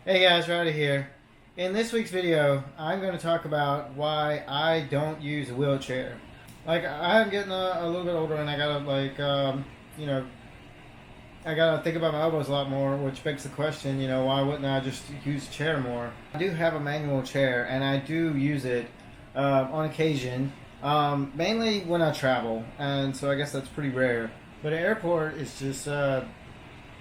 Hey guys, Rowdy here. In this week's video, I'm going to talk about why I don't use a wheelchair. I'm getting a little bit older and I gotta you know, I gotta think about my elbows a lot more, which begs the question, why wouldn't I just use a chair more? I do have a manual chair and I do use it on occasion, mainly when I travel, and so I guess that's pretty rare. But an airport is just a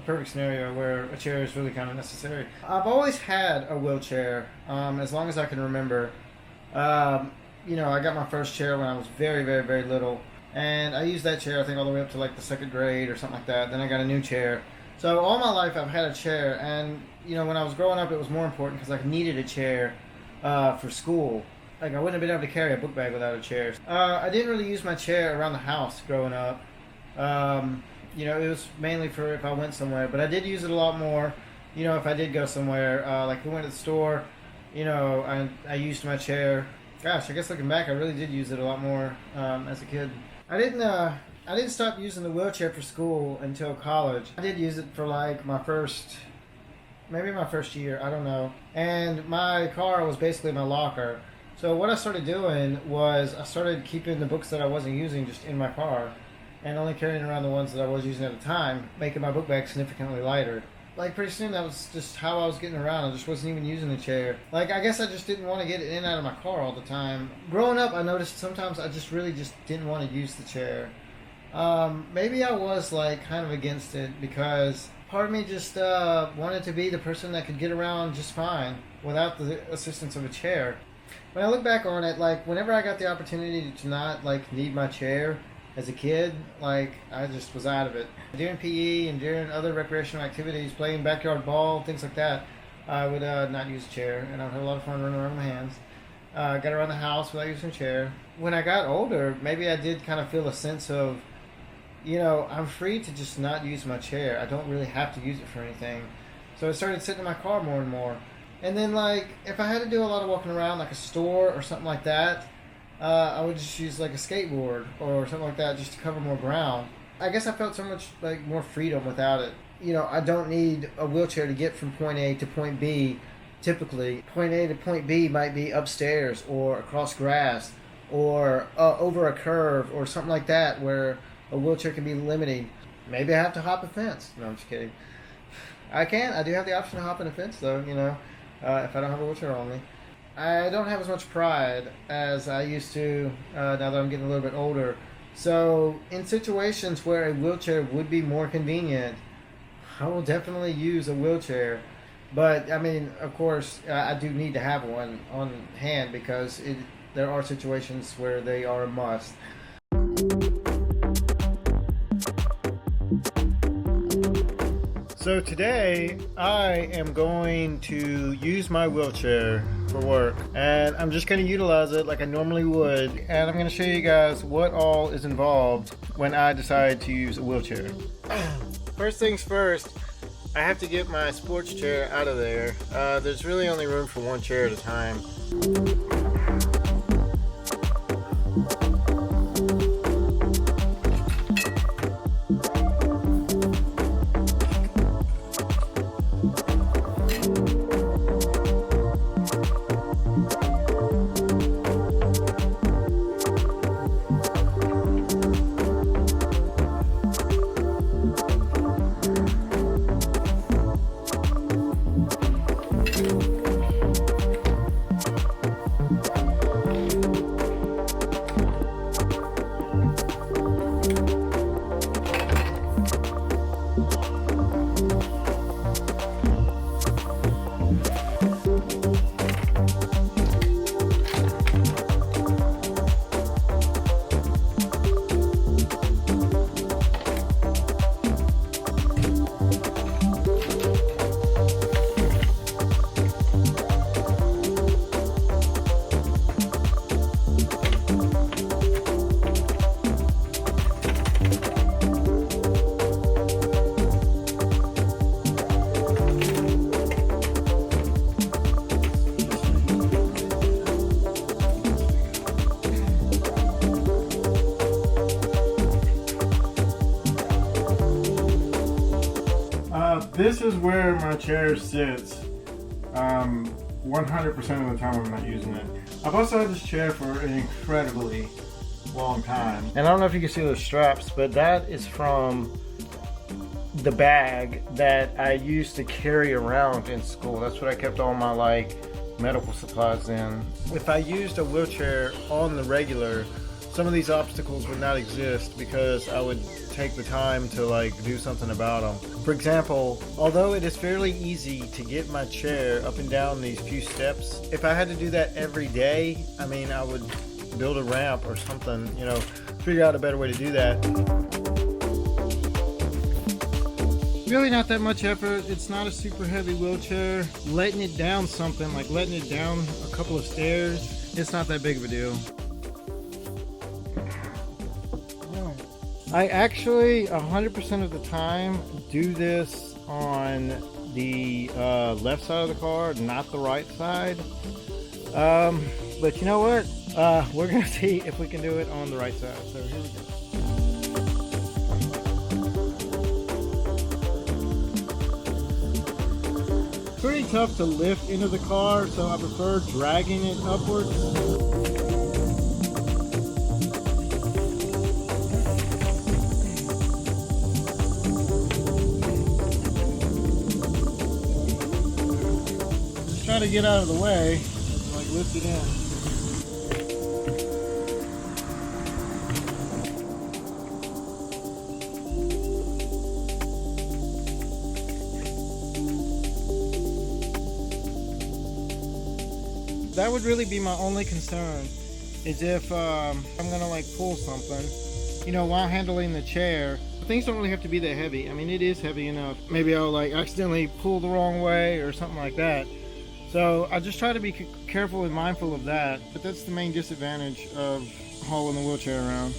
perfect scenario where a chair is really kind of necessary. I've always had a wheelchair, as long as I can remember. I got my first chair when I was very, very, very little, and I used that chair I think all the way up to like the second grade or something like that. Then I got a new chair. So all my life I've had a chair, and when I was growing up, it was more important because I needed a chair for school. Like I wouldn't have been able to carry a book bag without a chair. I didn't really use my chair around the house growing up. It was mainly for if I went somewhere, but I did use it a lot more. If I did go somewhere, like we went to the store, I used my chair. Gosh, I guess looking back, I really did use it a lot more as a kid. I didn't stop using the wheelchair for school until college. I did use it for like maybe my first year, I don't know. And my car was basically my locker. So what I started doing was I started keeping the books that I wasn't using just in my car, and only carrying around the ones that I was using at the time, making my book bag significantly lighter. Like pretty soon that was just how I was getting around. I just wasn't even using the chair. Like I guess I just didn't want to get it in and out of my car all the time. Growing up, I noticed sometimes I just really just didn't want to use the chair. Maybe I was like kind of against it because part of me just wanted to be the person that could get around just fine without the assistance of a chair. When I look back on it, like whenever I got the opportunity to not like need my chair, as a kid, I just was out of it. During PE and during other recreational activities, playing backyard ball, things like that, I would not use a chair, and I would have a lot of fun running around with my hands. Got around the house without using a chair. When I got older, maybe I did kind of feel a sense of, I'm free to just not use my chair. I don't really have to use it for anything. So I started sitting in my car more and more. And then, if I had to do a lot of walking around, like a store or something like that, I would just use like a skateboard or something like that just to cover more ground. I guess I felt so much more freedom without it. I don't need a wheelchair to get from point A to point B. Typically, point A to point B might be upstairs or across grass or over a curve or something like that where a wheelchair can be limiting. Maybe I have to hop a fence. No, I'm just kidding. I can. I do have the option to hop in a fence though, if I don't have a wheelchair on me. I don't have as much pride as I used to now that I'm getting a little bit older. So in situations where a wheelchair would be more convenient, I will definitely use a wheelchair. But I mean, of course, I do need to have one on hand because there are situations where they are a must. So today I am going to use my wheelchair for work, and I'm just going to utilize it like I normally would, and I'm going to show you guys what all is involved when I decide to use a wheelchair. First things first, I have to get my sports chair out of there. There's really only room for one chair at a time. This is where my chair sits 100% of the time I'm not using it. I've also had this chair for an incredibly long time. And I don't know if you can see those straps, but that is from the bag that I used to carry around in school. That's what I kept all my like medical supplies in. If I used a wheelchair on the regular, some of these obstacles would not exist because I would take the time to like do something about them. For example, although it is fairly easy to get my chair up and down these few steps, if I had to do that every day, I mean, I would build a ramp or something, you know, figure out a better way to do that. Really not that much effort. It's not a super heavy wheelchair. Letting it down something, like letting it down a couple of stairs, it's not that big of a deal. I actually 100% of the time do this on the left side of the car, not the right side. But you know what? We're gonna see if we can do it on the right side. So here we go. Pretty tough to lift into the car, so I prefer dragging it upwards. Try to get out of the way, like lift it in. That would really be my only concern, is if I'm gonna like pull something, you know, while handling the chair. Things don't really have to be that heavy. I mean, it is heavy enough. Maybe I'll like accidentally pull the wrong way or something like that. So I just try to be careful and mindful of that, but that's the main disadvantage of hauling the wheelchair around.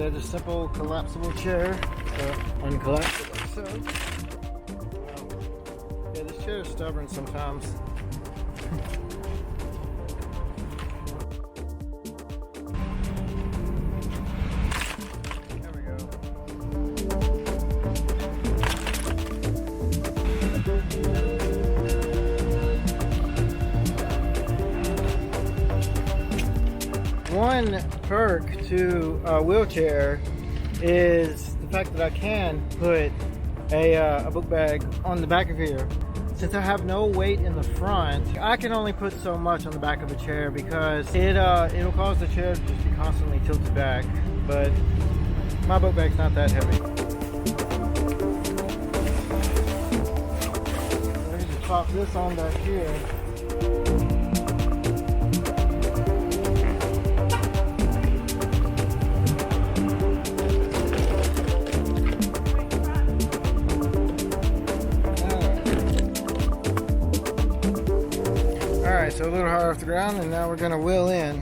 A simple collapsible chair, uncollapsible. So, yeah, this chair is stubborn sometimes. There we go. One perk to a wheelchair is the fact that I can put a book bag on the back of here. Since I have no weight in the front, I can only put so much on the back of a chair because it'll cause the chair to just be constantly tilted back. But my book bag's not that heavy. Let me just pop this on back here. So a little higher off the ground, and now we're going to wheel in.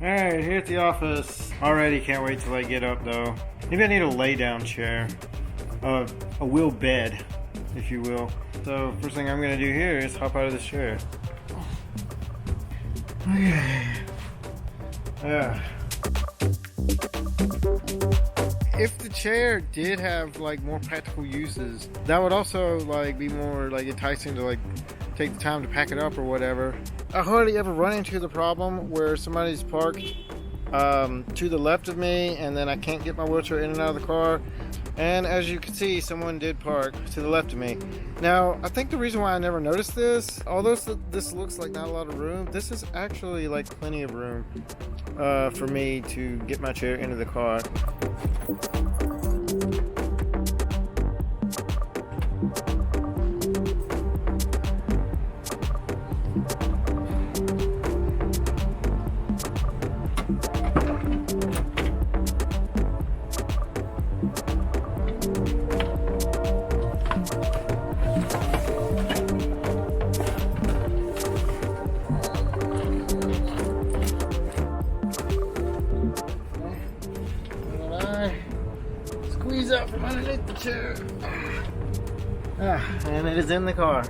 Alright, here at the office. Already can't wait till I get up though. Maybe I need a lay down chair. A wheel bed, if you will. So first thing I'm gonna do here is hop out of this chair. Okay. Yeah. If the chair did have like more practical uses, that would also like be more like enticing to like take the time to pack it up or whatever. I hardly ever run into the problem where somebody's parked to the left of me and then I can't get my wheelchair in and out of the car. And as you can see, someone did park to the left of me. Now, I think the reason why I never noticed this, although this looks like not a lot of room, this is actually like plenty of room for me to get my chair into the car. Squeeze out from underneath the chair. And it is in the car.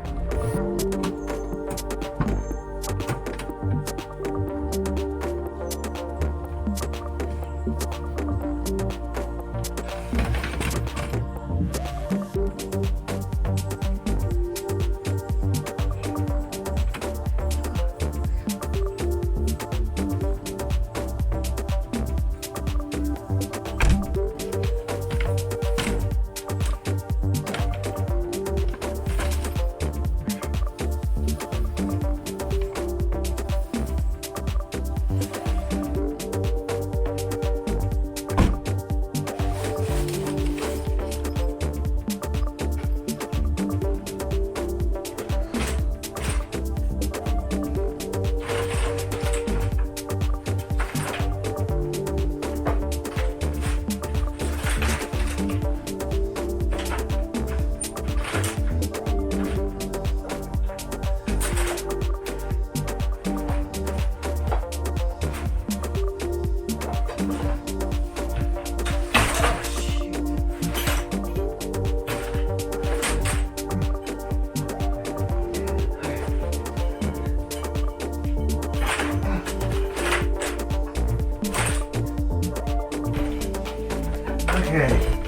Okay,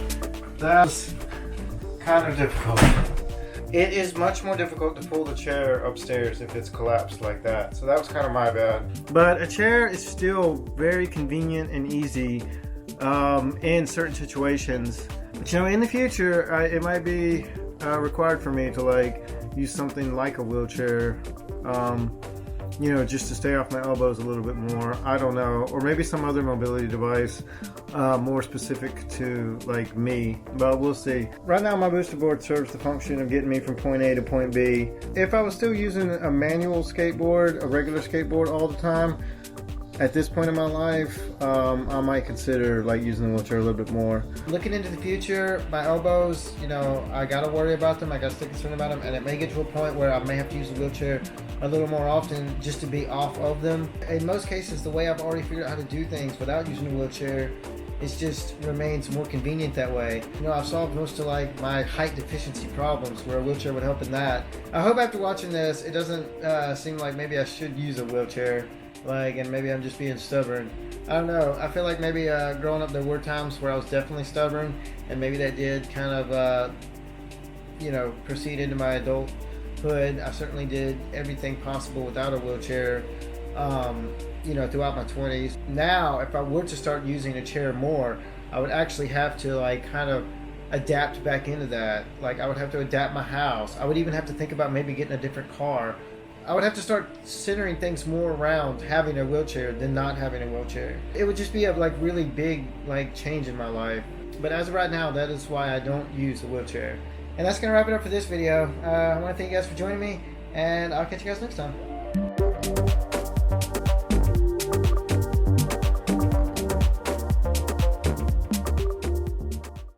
that's kind of difficult. It is much more difficult to pull the chair upstairs if it's collapsed like that. So that was kind of my bad. But a chair is still very convenient and easy in certain situations. But you know, in the future, it might be required for me to like use something like a wheelchair. You know, just to stay off my elbows a little bit more. I don't know, or maybe some other mobility device more specific to like me, but we'll see. Right now my booster board serves the function of getting me from point A to point B. If I was still using a manual skateboard, a regular skateboard all the time, at this point in my life, I might consider like using the wheelchair a little bit more. Looking into the future, my elbows, you know, I gotta worry about them, I gotta stay concerned about them, and it may get to a point where I may have to use the wheelchair a little more often just to be off of them. In most cases, the way I've already figured out how to do things without using a wheelchair, it just remains more convenient that way. You know, I've solved most of like my height deficiency problems where a wheelchair would help in that. I hope after watching this, it doesn't seem like maybe I should use a wheelchair. And maybe I'm just being stubborn. I don't know. I feel like maybe growing up there were times where I was definitely stubborn, and maybe that did kind of, you know, proceed into my adulthood. I certainly did everything possible without a wheelchair, you know, throughout my 20s. Now, if I were to start using a chair more, I would actually have to like kind of adapt back into that. Like I would have to adapt my house. I would even have to think about maybe getting a different car. I would have to start centering things more around having a wheelchair than not having a wheelchair. It would just be a like really big like change in my life. But as of right now, that is why I don't use a wheelchair. And that's gonna wrap it up for this video. I want to thank you guys for joining me, and I'll catch you guys next time.